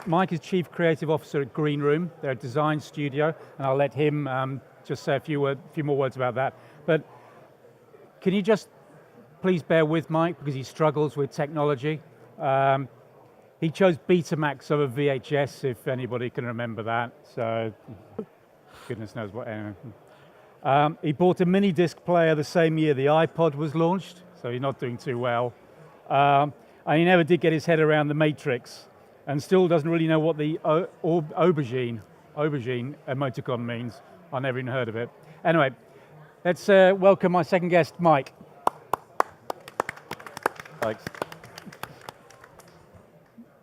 Mike is Chief Creative Officer at Green Room. They're a design studio, and I'll let him just say a few more words about that. But can you just please bear with Mike because he struggles with technology. He chose Betamax over VHS, if anybody can remember that. So, goodness knows what. He bought a mini disc player the same year the iPod was launched, so he's not doing too well. And he never did get his head around the Matrix, and still doesn't really know what the aubergine emoticon means. I never even heard of it. Anyway, let's welcome my second guest, Mike. Thanks.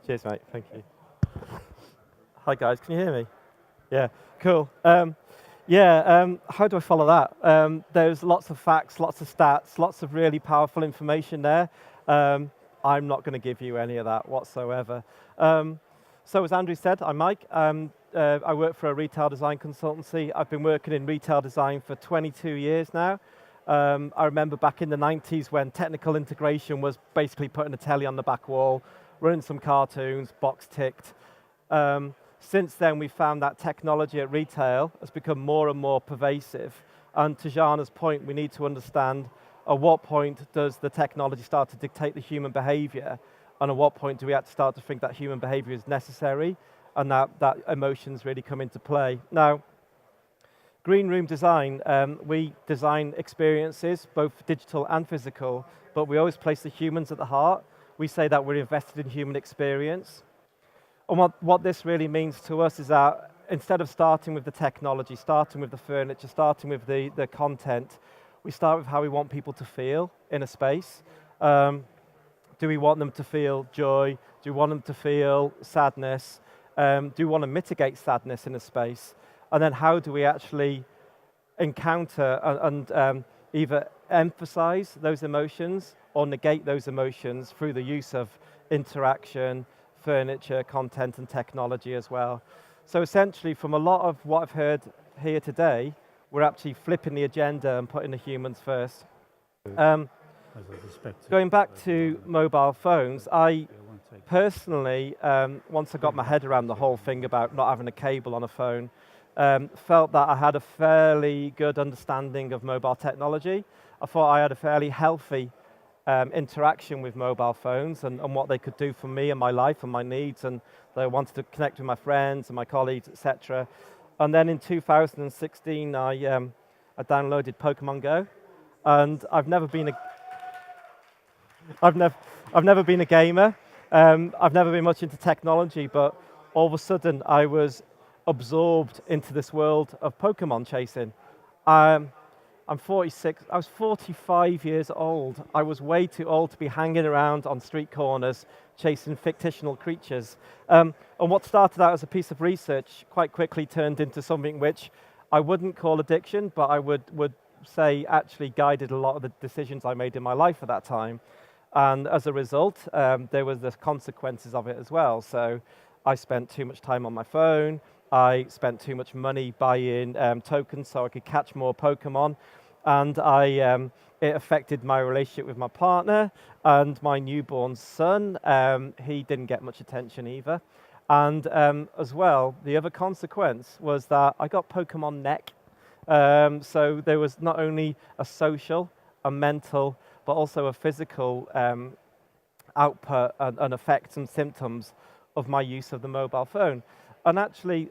Cheers, mate. Thank you. Hi, guys. Can you hear me? Yeah. Cool. How do I follow that? There's lots of facts, lots of stats, lots of really powerful information there. I'm not going to give you any of that whatsoever. So as Andrew said, I'm Mike. I work for a retail design consultancy. I've been working in retail design for 22 years now. I remember back in the 90s when technical integration was basically putting a telly on the back wall, running some cartoons, box ticked. Since then, we found that technology at retail has become more and more pervasive. And to Jana's point, we need to understand at what point does the technology start to dictate the human behavior, and at what point do we have to start to think that human behavior is necessary and that emotions really come into play. Now, Green Room Design, we design experiences, both digital and physical, but we always place the humans at the heart. We say that we're invested in human experience. And what this really means to us is that instead of starting with the technology, starting with the furniture, starting with the content, we start with how we want people to feel in a space. Do we want them to feel joy? Do we want them to feel sadness? Do we want to mitigate sadness in a space? And then how do we actually encounter and either emphasize those emotions or negate those emotions through the use of interaction, furniture, content, and technology as well. So essentially, from a lot of what I've heard here today, we're actually flipping the agenda and putting the humans first. Going back to mobile phones, I personally, once I got my head around the whole thing about not having a cable on a phone, felt that I had a fairly good understanding of mobile technology. I thought I had a fairly healthy interaction with mobile phones and what they could do for me and my life and my needs, and that I wanted to connect with my friends and my colleagues, etc. And then in 2016, I downloaded Pokemon Go, and I've never been a gamer. I've never been much into technology, but all of a sudden I was absorbed into this world of Pokemon chasing. I'm 46, I was 45 years old. I was way too old to be hanging around on street corners chasing fictional creatures. And what started out as a piece of research quite quickly turned into something which I wouldn't call addiction, but I would say actually guided a lot of the decisions I made in my life at that time. And as a result, there was the consequences of it as well. So I spent too much time on my phone. I spent too much money buying tokens so I could catch more Pokemon, and it affected my relationship with my partner and my newborn son. He didn't get much attention either. And as well, the other consequence was that I got Pokemon neck. So there was not only a social, a mental, but also a physical output and effects and symptoms of my use of the mobile phone. And actually,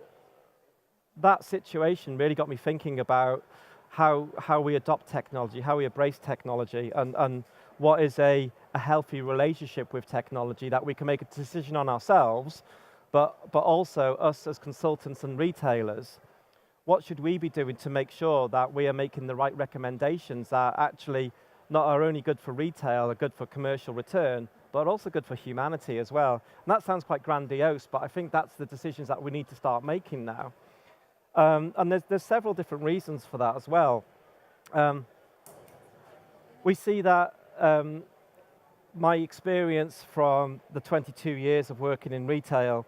that situation really got me thinking about how we adopt technology, how we embrace technology, and what is a healthy relationship with technology, that we can make a decision on ourselves, but also us as consultants and retailers. What should we be doing to make sure that we are making the right recommendations that actually not are only good for retail, are good for commercial return, but also good for humanity as well? And that sounds quite grandiose, but I think that's the decisions that we need to start making now. And there's several different reasons for that as well. We see that my experience from the 22 years of working in retail,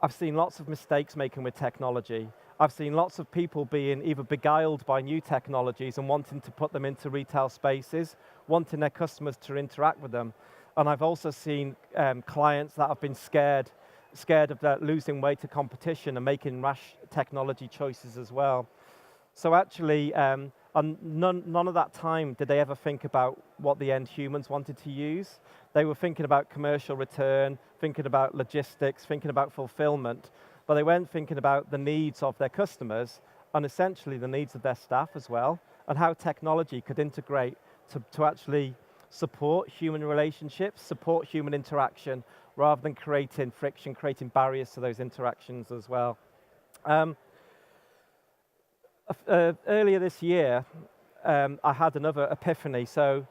I've seen lots of mistakes making with technology. I've seen lots of people being either beguiled by new technologies and wanting to put them into retail spaces, wanting their customers to interact with them. And I've also seen clients that have been scared scared of losing weight to competition and making rash technology choices as well. So actually, and none of that time did they ever think about what the end humans wanted to use. They were thinking about commercial return, thinking about logistics, thinking about fulfillment, but they weren't thinking about the needs of their customers and essentially the needs of their staff as well, and how technology could integrate to actually support human relationships, support human interaction, rather than creating friction, creating barriers to those interactions as well. Earlier this year, I had another epiphany. So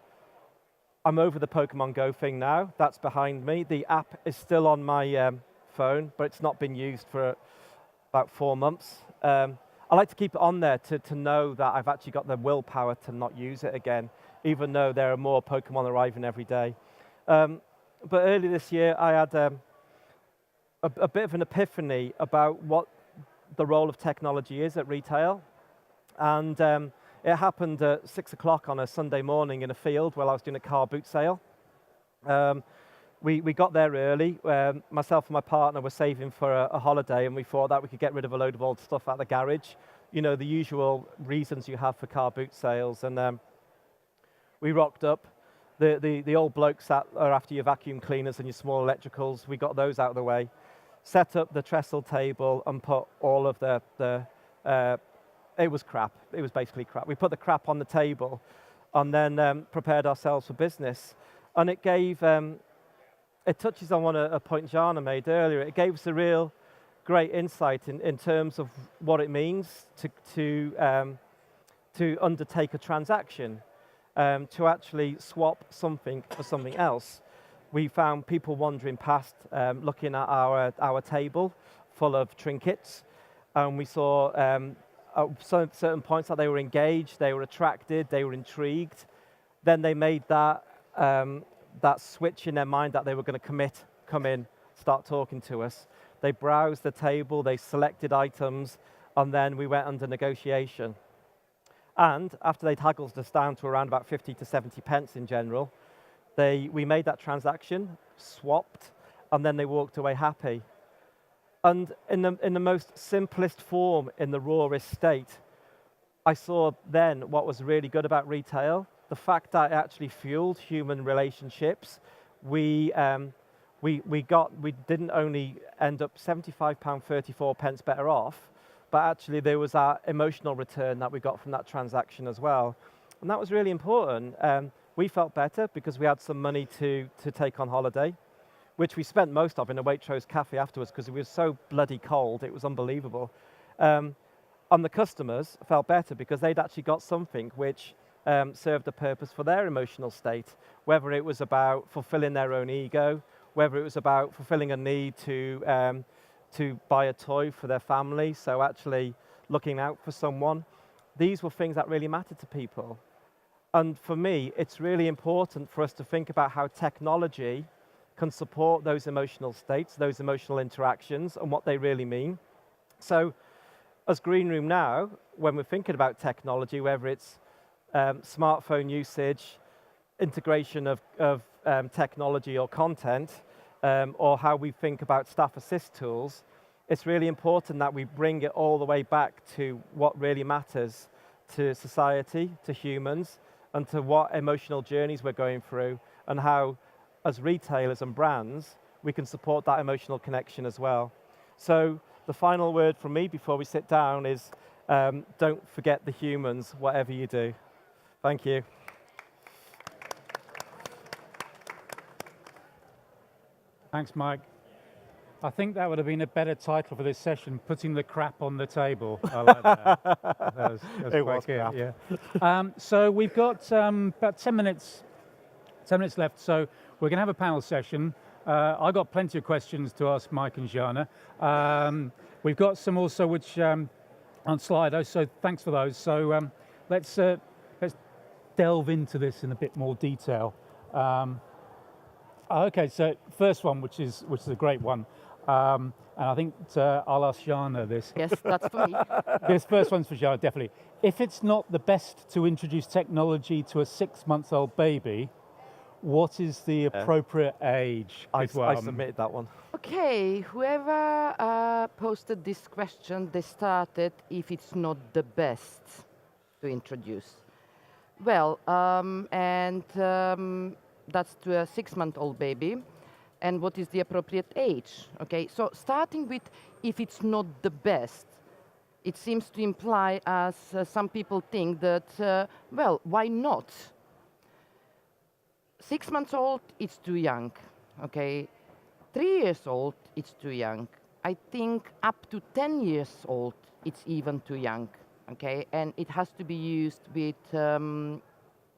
I'm over the Pokemon Go thing now. That's behind me. The app is still on my phone, but it's not been used for about 4 months. I like to keep it on there to know that I've actually got the willpower to not use it again, even though there are more Pokemon arriving every day. But earlier this year, I had a bit of an epiphany about what the role of technology is at retail. And it happened at 6 o'clock on a Sunday morning in a field while I was doing a car boot sale. We got there early. Myself and my partner were saving for a holiday, and we thought that we could get rid of a load of old stuff at the garage. You know, the usual reasons you have for car boot sales. And we rocked up. The old blokes that are after your vacuum cleaners and your small electricals, we got those out of the way. Set up the trestle table and put all of it was crap. It was basically crap. We put the crap on the table and then prepared ourselves for business. And it gave, it touches on a point Jana made earlier. It gave us a real great insight in terms of what it means to undertake a transaction, to actually swap something for something else. We found people wandering past, looking at our table full of trinkets, and we saw at certain points that they were engaged, they were attracted, they were intrigued. Then they made that switch in their mind that they were going to come in, start talking to us. They browsed the table, they selected items, and then we went under negotiation. And after they'd haggled us down to around about 50 to 70 pence in general, we made that transaction, swapped, and then they walked away happy. And in the most simplest form, in the rawest state, I saw then what was really good about retail, the fact that it actually fueled human relationships. We didn't only end up £75.34 better off, but actually there was that emotional return that we got from that transaction as well. And that was really important. We felt better because we had some money to take on holiday, which we spent most of in a Waitrose cafe afterwards because it was so bloody cold, it was unbelievable. And the customers felt better because they'd actually got something which served a purpose for their emotional state, whether it was about fulfilling their own ego, whether it was about fulfilling a need to buy a toy for their family, so actually looking out for someone. These were things that really mattered to people. And for me, it's really important for us to think about how technology can support those emotional states, those emotional interactions, and what they really mean. So as Green Room now, when we're thinking about technology, whether it's smartphone usage, integration of technology or content, or how we think about staff assist tools, it's really important that we bring it all the way back to what really matters to society, to humans, and to what emotional journeys we're going through, and how, as retailers and brands, we can support that emotional connection as well. So the final word from me before we sit down is don't forget the humans, whatever you do. Thank you. Thanks, Mike. I think that would have been a better title for this session, Putting the Crap on the Table. I like that. That was quite good. Yeah. So we've got about 10 minutes left, so we're going to have a panel session. I got plenty of questions to ask Mike and Jana. We've got some also which on Slido, so thanks for those. So let's delve into this in a bit more detail. Okay, so first one, which is a great one, and I think I'll ask Jana this. Yes, that's for me. This first one's for Jana, definitely. If it's not the best to introduce technology to a 6-month-old baby, what is the appropriate age? I Good. submitted that one. Okay, whoever posted this question, they started if it's not the best to introduce. Well, that's to a 6-month-old baby. And what is the appropriate age? Okay, so starting with if it's not the best, it seems to imply, as some people think, that, well, why not? 6 months old, it's too young, okay? 3 years old, it's too young. I think up to 10 years old, it's even too young, okay? And it has to be used with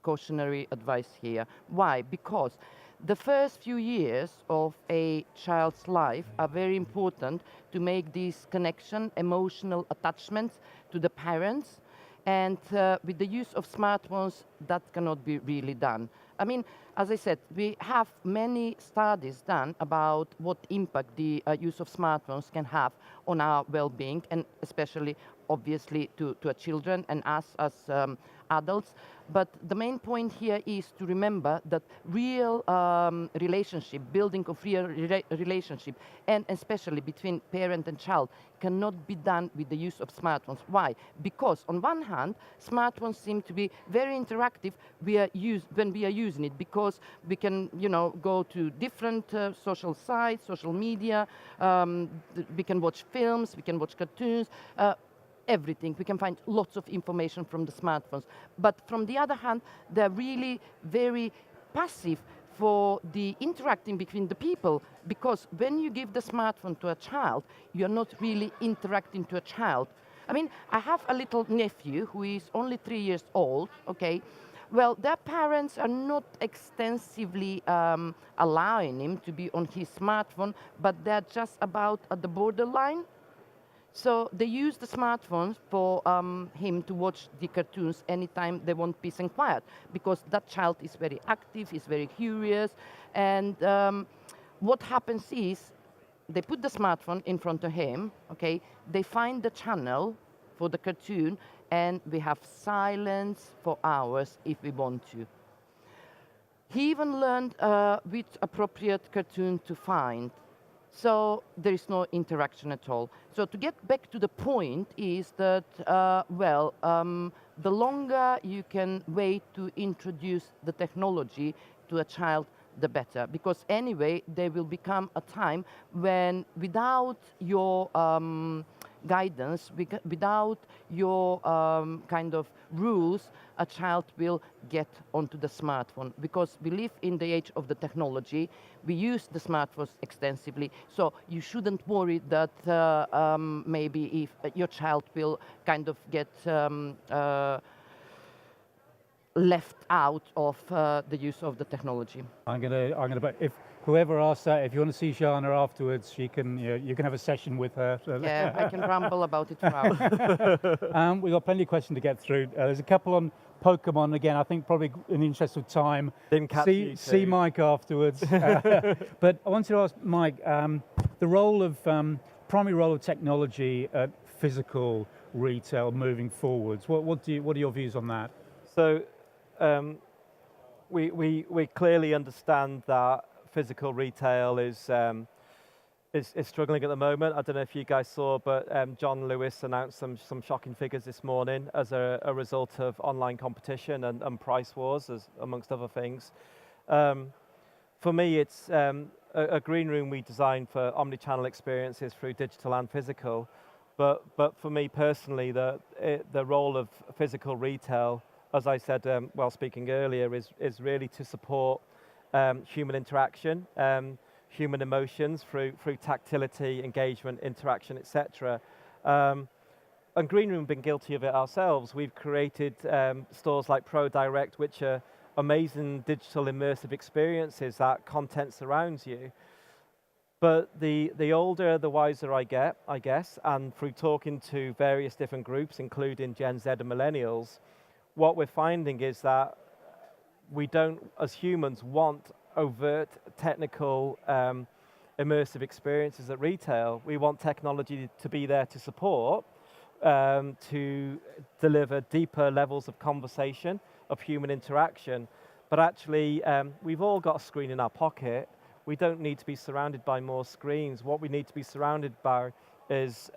cautionary advice here. Why? Because the first few years of a child's life are very important to make this connection, emotional attachments to the parents. And with the use of smartphones, that cannot be really done. I mean, as I said, we have many studies done about what impact the use of smartphones can have on our well-being, and especially, obviously, to our children and us as adults. But the main point here is to remember that real relationship, building of real relationship, and especially between parent and child, cannot be done with the use of smartphones. Why? Because on one hand, smartphones seem to be very interactive when we are using it, because we can, go to different social sites, social media, we can watch films, we can watch cartoons, everything. We can find lots of information from the smartphones. But from the other hand, they're really very passive for the interacting between the people, because when you give the smartphone to a child, you're not really interacting to a child. I mean, I have a little nephew who is only 3 years old, okay? Well, their parents are not extensively allowing him to be on his smartphone, but they're just about at the borderline. So they use the smartphones for him to watch the cartoons anytime they want peace and quiet, because that child is very active, is very curious. And what happens is they put the smartphone in front of him, okay? They find the channel for the cartoon, and we have silence for hours if we want to. He even learned which appropriate cartoon to find. So there is no interaction at all. So to get back to the point is that, the longer you can wait to introduce the technology to a child, the better. Because anyway, there will become a time when without your guidance, without your kind of rules, a child will get onto the smartphone. Because we live in the age of the technology, we use the smartphones extensively, so you shouldn't worry that maybe if your child will kind of get left out of the use of the technology. I'm gonna. If whoever asks that, if you want to see Shana afterwards, you can have a session with her. Yeah, I can ramble about it for hours. We've got plenty of questions to get through. There's a couple on Pokemon again. I think probably in the interest of time. Didn't catch you See too. Mike afterwards. But I wanted to ask Mike the role of primary role of technology at physical retail moving forwards. What are your views on that? So we clearly understand that physical retail is struggling at the moment. I don't know if you guys saw, but John Lewis announced some shocking figures this morning as a result of online competition and price wars, amongst other things. For me, it's a green room we designed for omni-channel experiences through digital and physical. But for me personally, the role of physical retail, as I said while speaking earlier, is really to support human interaction, human emotions through tactility, engagement, interaction, etc. And Green Room have been guilty of it ourselves. We've created stores like ProDirect, which are amazing digital immersive experiences that content surrounds you. But the older, the wiser I get, I guess, and through talking to various different groups, including Gen Z and millennials, what we're finding is that we don't, as humans, want overt technical immersive experiences at retail. We want technology to be there to support, to deliver deeper levels of conversation, of human interaction. But actually, we've all got a screen in our pocket. We don't need to be surrounded by more screens. What we need to be surrounded by is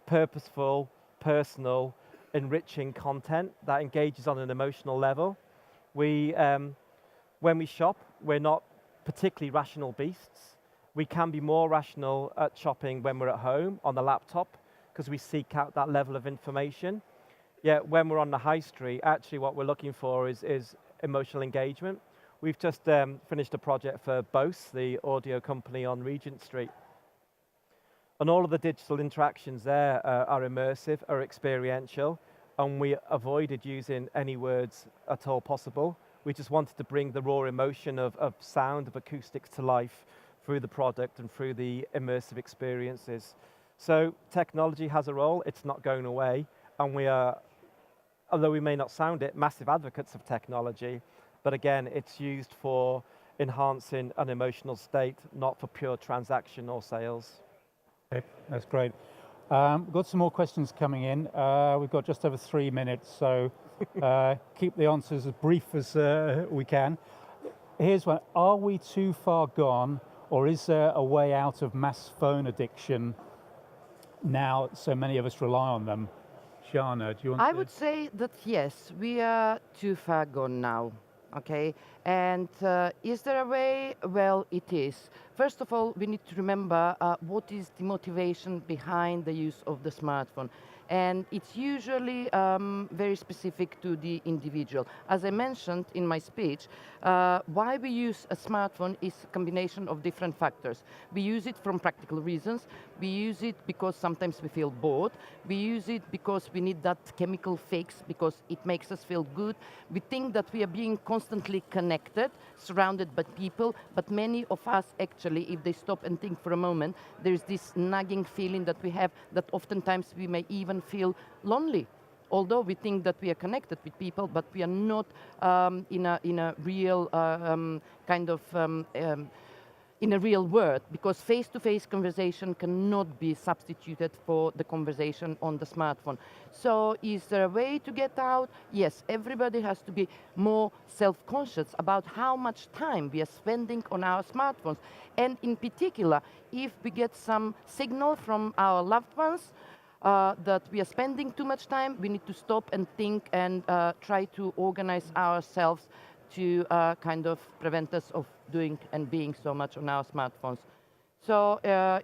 purposeful, personal, enriching content that engages on an emotional level. When we shop, we're not particularly rational beasts. We can be more rational at shopping when we're at home on the laptop because we seek out that level of information. Yet when we're on the high street, actually what we're looking for is emotional engagement. We've just finished a project for Bose, the audio company on Regent Street. And all of the digital interactions there are immersive, are experiential, and we avoided using any words at all possible. We just wanted to bring the raw emotion of sound, of acoustics to life through the product and through the immersive experiences. So technology has a role, it's not going away, and we are, although we may not sound it, massive advocates of technology, but again, it's used for enhancing an emotional state, not for pure transaction or sales. Okay, that's great. We've got some more questions coming in. We've got just over 3 minutes, so keep the answers as brief as we can. Here's one. Are we too far gone, or is there a way out of mass phone addiction now so many of us rely on them? Shana, do you want to? I would say that yes, we are too far gone now. Okay, and is there a way? Well, it is. First of all, we need to remember what is the motivation behind the use of the smartphone. And it's usually very specific to the individual. As I mentioned in my speech, why we use a smartphone is a combination of different factors. We use it from practical reasons. We use it because sometimes we feel bored. We use it because we need that chemical fix, because it makes us feel good. We think that we are being constantly connected, surrounded by people, but many of us actually, if they stop and think for a moment, there's this nagging feeling that we have that oftentimes we may even feel lonely. Although we think that we are connected with people, but we are not in a real kind of in a real world, because face-to-face conversation cannot be substituted for the conversation on the smartphone. So is there a way to get out? Yes, everybody has to be more self-conscious about how much time we are spending on our smartphones. And in particular, if we get some signal from our loved ones that we are spending too much time, we need to stop and think and try to organize ourselves to kind of prevent us of doing and being so much on our smartphones. So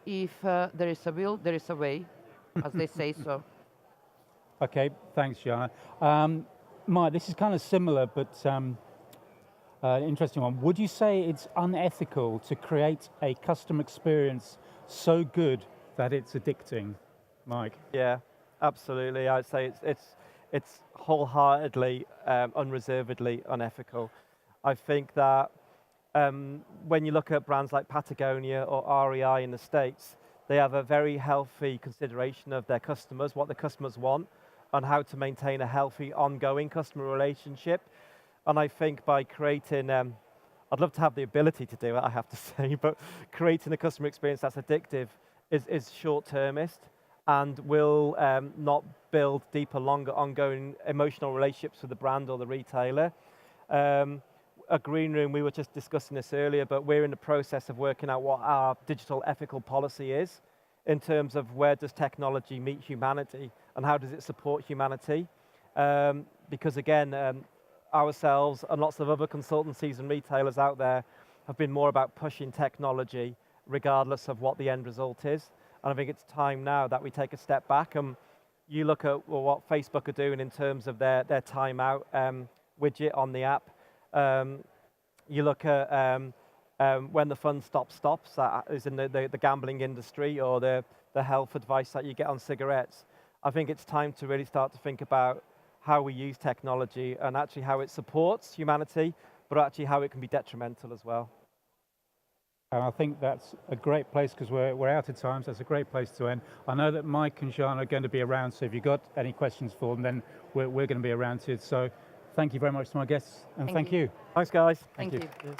if there is a will, there is a way, as they say so. Okay, thanks, Shana. Mike, this is kind of similar, but interesting one. Would you say it's unethical to create a custom experience so good that it's addicting? Mike? Yeah, absolutely. I'd say it's wholeheartedly, unreservedly unethical. I think that when you look at brands like Patagonia or REI in the States, they have a very healthy consideration of their customers, what the customers want, and how to maintain a healthy, ongoing customer relationship. And I think by creating, I'd love to have the ability to do it, I have to say, but creating a customer experience that's addictive is short-termist and will not build deeper, longer, ongoing emotional relationships with the brand or the retailer. A green room, we were just discussing this earlier, but we're in the process of working out what our digital ethical policy is in terms of where does technology meet humanity and how does it support humanity. Because again, ourselves and lots of other consultancies and retailers out there have been more about pushing technology regardless of what the end result is. And I think it's time now that we take a step back and you look at what Facebook are doing in terms of their timeout widget on the app. You look at when the fun stops, that is in the gambling industry, or the health advice that you get on cigarettes. I think it's time to really start to think about how we use technology and actually how it supports humanity, but actually how it can be detrimental as well. And I think that's a great place, because we're out of time, so that's a great place to end. I know that Mike and Jean are going to be around, so if you've got any questions for them, then we're going to be around too. So thank you very much to my guests, and thank you. Thanks, guys. Thank you. Yes.